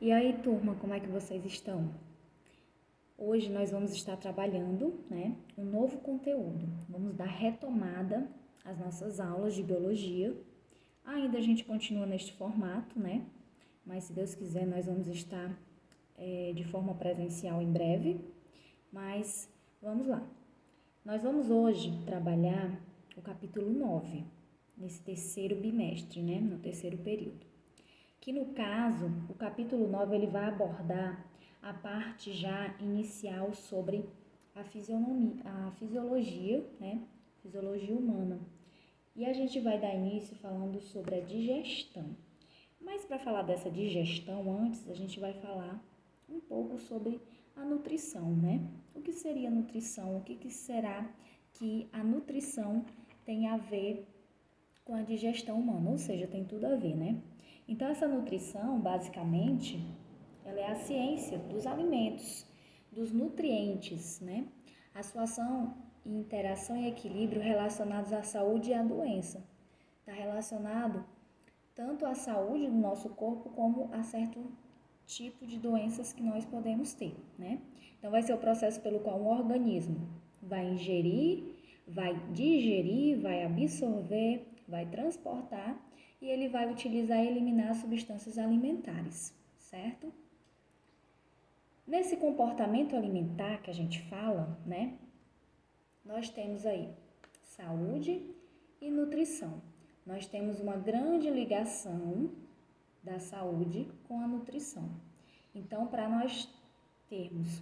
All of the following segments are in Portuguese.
E aí, turma, como é que vocês estão? Hoje nós vamos estar trabalhando, um novo conteúdo. Vamos dar retomada às nossas aulas de biologia. Ainda a gente continua neste formato, Mas se Deus quiser, nós vamos estar de forma presencial em breve. Mas vamos lá. Nós vamos hoje trabalhar o capítulo 9, nesse terceiro bimestre, no terceiro período. Que no caso, o capítulo 9 ele vai abordar a parte já inicial sobre a fisiologia, fisiologia humana. E a gente vai dar início falando sobre a digestão. Mas para falar dessa digestão antes, a gente vai falar um pouco sobre a nutrição, O que seria nutrição? O que será que a nutrição tem a ver com a digestão humana? Ou seja, tem tudo a ver, Então, essa nutrição, basicamente, ela é a ciência dos alimentos, dos nutrientes, A sua ação, interação e equilíbrio relacionados à saúde e à doença. Está relacionado tanto à saúde do nosso corpo como a certo tipo de doenças que nós podemos ter, Então, vai ser o processo pelo qual o organismo vai ingerir, vai digerir, vai absorver, vai transportar e ele vai utilizar e eliminar substâncias alimentares, certo? Nesse comportamento alimentar que a gente fala, nós temos aí saúde e nutrição. Nós temos uma grande ligação da saúde com a nutrição. Então, para nós termos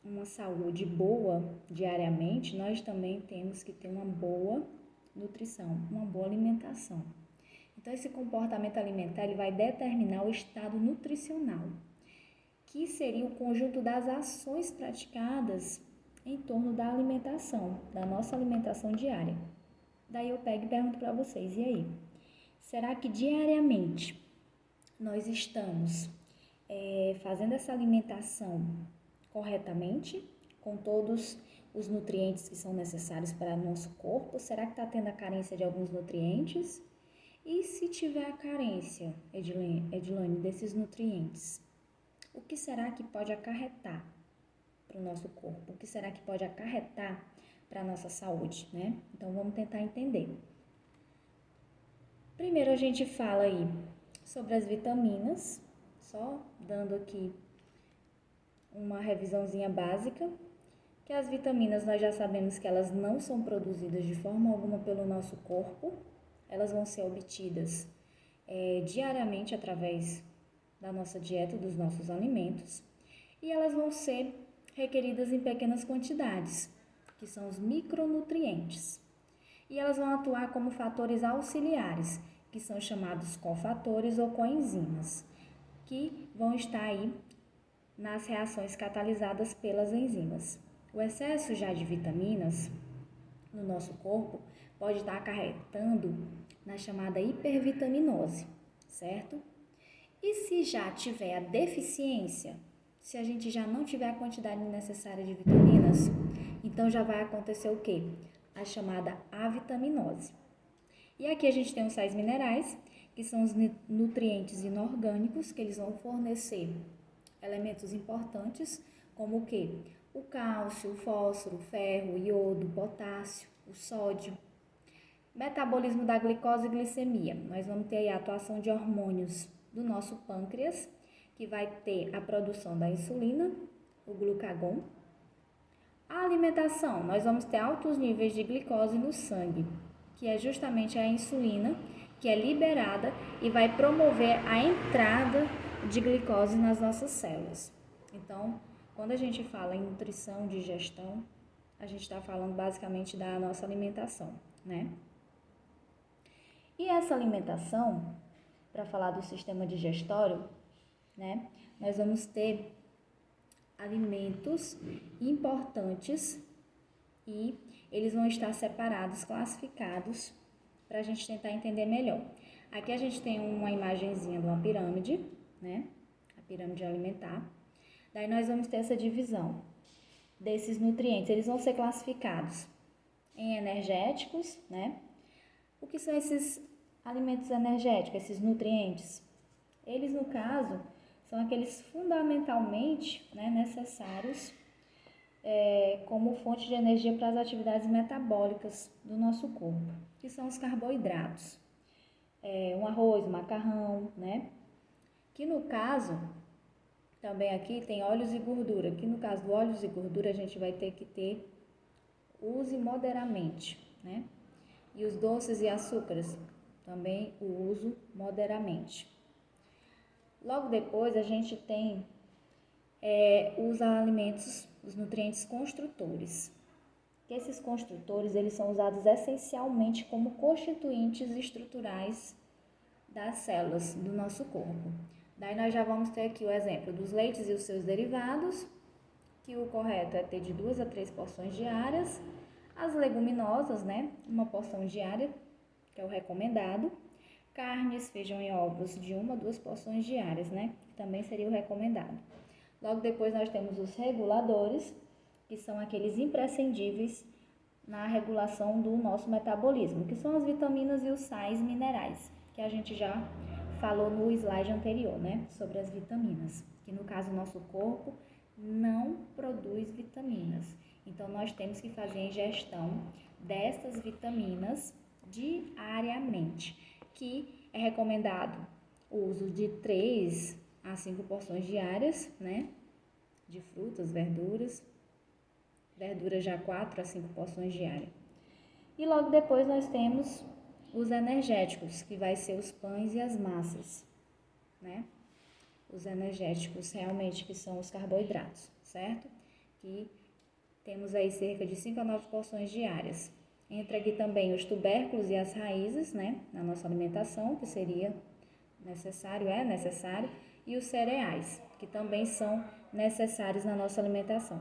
uma saúde boa diariamente, nós também temos que ter uma boa nutrição, uma boa alimentação. Então, esse comportamento alimentar ele vai determinar o estado nutricional, que seria o conjunto das ações praticadas em torno da alimentação, da nossa alimentação diária. Daí eu pego e pergunto para vocês, e aí? Será que diariamente nós estamos fazendo essa alimentação corretamente, com todos os nutrientes que são necessários para o nosso corpo? Será que está tendo a carência de alguns nutrientes? E se tiver a carência, Edilane, desses nutrientes, o que será que pode acarretar para o nosso corpo? O que será que pode acarretar para a nossa saúde, Então, vamos tentar entender. Primeiro, a gente fala aí sobre as vitaminas, só dando aqui uma revisãozinha básica, que as vitaminas nós já sabemos que elas não são produzidas de forma alguma pelo nosso corpo, elas vão ser obtidas diariamente através da nossa dieta, dos nossos alimentos, e elas vão ser requeridas em pequenas quantidades, que são os micronutrientes. E elas vão atuar como fatores auxiliares, que são chamados cofatores ou coenzimas, que vão estar aí nas reações catalisadas pelas enzimas. O excesso já de vitaminas no nosso corpo pode estar acarretando na chamada hipervitaminose, certo? E se já tiver a deficiência, se a gente já não tiver a quantidade necessária de vitaminas, então já vai acontecer o quê? A chamada avitaminose. E aqui a gente tem os sais minerais, que são os nutrientes inorgânicos, que eles vão fornecer elementos importantes, como o quê? O cálcio, o fósforo, o ferro, o iodo, o potássio, o sódio. Metabolismo da glicose e glicemia. Nós vamos ter aí a atuação de hormônios do nosso pâncreas, que vai ter a produção da insulina, o glucagon. A alimentação, nós vamos ter altos níveis de glicose no sangue, que é justamente a insulina, que é liberada e vai promover a entrada de glicose nas nossas células. Então, quando a gente fala em nutrição, digestão, a gente está falando basicamente da nossa alimentação, E essa alimentação, para falar do sistema digestório, nós vamos ter alimentos importantes e eles vão estar separados, classificados, para a gente tentar entender melhor. Aqui a gente tem uma imagenzinha de uma pirâmide, A pirâmide alimentar. Daí nós vamos ter essa divisão desses nutrientes. Eles vão ser classificados em energéticos, O que são esses alimentos energéticos, esses nutrientes? Eles, no caso, são aqueles fundamentalmente, né, necessários como fonte de energia para as atividades metabólicas do nosso corpo, que são os carboidratos. Um arroz, um macarrão, né? Que no caso, também aqui tem óleos e gordura, que no caso do óleos e gordura a gente vai ter que use moderadamente, né? E os doces e açúcares, também o uso moderadamente. Logo depois a gente tem os alimentos, os nutrientes construtores. Esses construtores, eles são usados essencialmente como constituintes estruturais das células do nosso corpo. Daí nós já vamos ter aqui o exemplo dos leites e os seus derivados, que o correto é ter de 2 a 3 porções diárias. As leguminosas, né, uma porção diária, que é o recomendado. Carnes, feijão e ovos de 1 a 2 porções diárias, né, que também seria o recomendado. Logo depois nós temos os reguladores, que são aqueles imprescindíveis na regulação do nosso metabolismo, que são as vitaminas e os sais minerais, que a gente já falou no slide anterior, né, sobre as vitaminas, que no caso o nosso corpo não produz vitaminas. Então nós temos que fazer a ingestão dessas vitaminas diariamente, que é recomendado o uso de 3 a 5 porções diárias, né, de frutas, verduras já 4 a 5 porções diárias. E logo depois nós temos os energéticos, que vai ser os pães e as massas, né? Os energéticos realmente que são os carboidratos, certo? Que temos aí cerca de 5 a 9 porções diárias. Entra aqui também os tubérculos e as raízes, né? Na nossa alimentação, que seria necessário, e os cereais, que também são necessários na nossa alimentação.